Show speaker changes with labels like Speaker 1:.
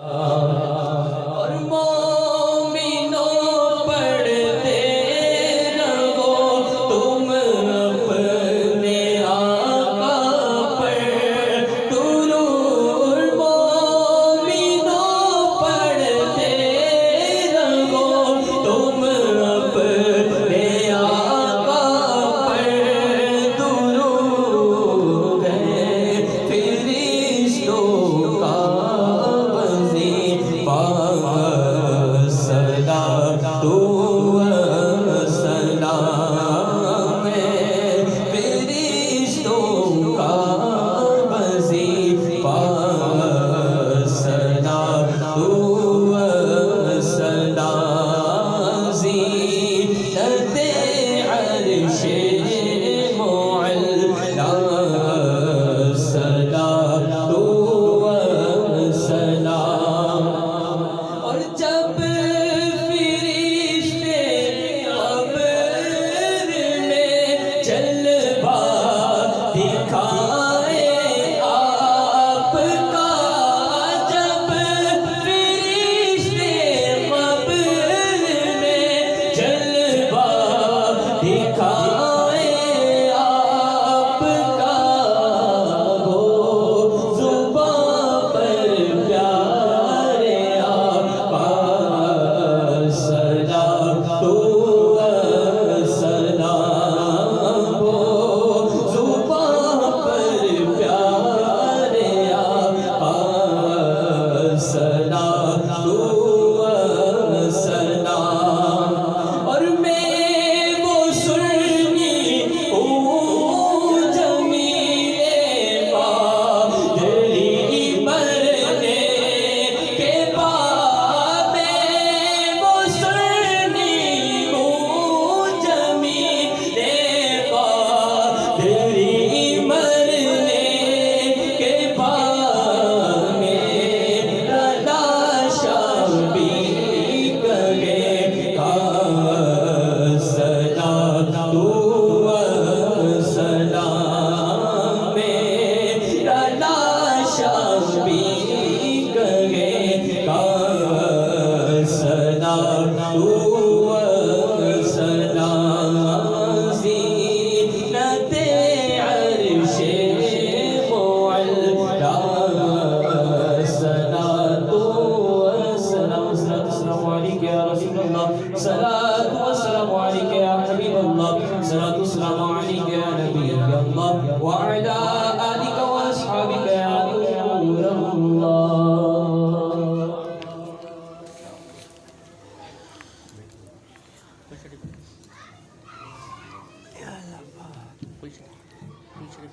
Speaker 1: اور مومنوں پڑھتے رہو تم اپنے آقا پر درود، مومنوں پڑھتے رہو تم اپنے آقا پر درود ہے فرشتوں کا سلام ہے فرشتوں کا وظیفہ سلام زینت عرش معلا سلام سلام۔ اور جب فرشتے قبر میں جلوہ دکھائے آپ کا، جب فرشتے قبر میں جلوہ دکھائے آپ کا، وہ زباں پر پیارے آقا سلام سلام، وہ زباں پر پیارے آقا سلام سلام۔ اور میں وہ سنی جمیل پادری مرنے کے بعد، وہ سنی جمیل پادری مرنے کے بعد، میرا لاشا بھی کہے گا سلام سلام، میرا لاشا بھی کہے گا سلام سلام، زینت عرش معلا صلاۃ والسلام۔ السلام علیکم یا رسول اللہ، صلاۃ والسلام علیک یا حبیب اللہ، صلاۃ والسلام علیک یا نبی اللہ، وعلی آلک واصحابک یا نور اللہ۔
Speaker 2: کوئی شریف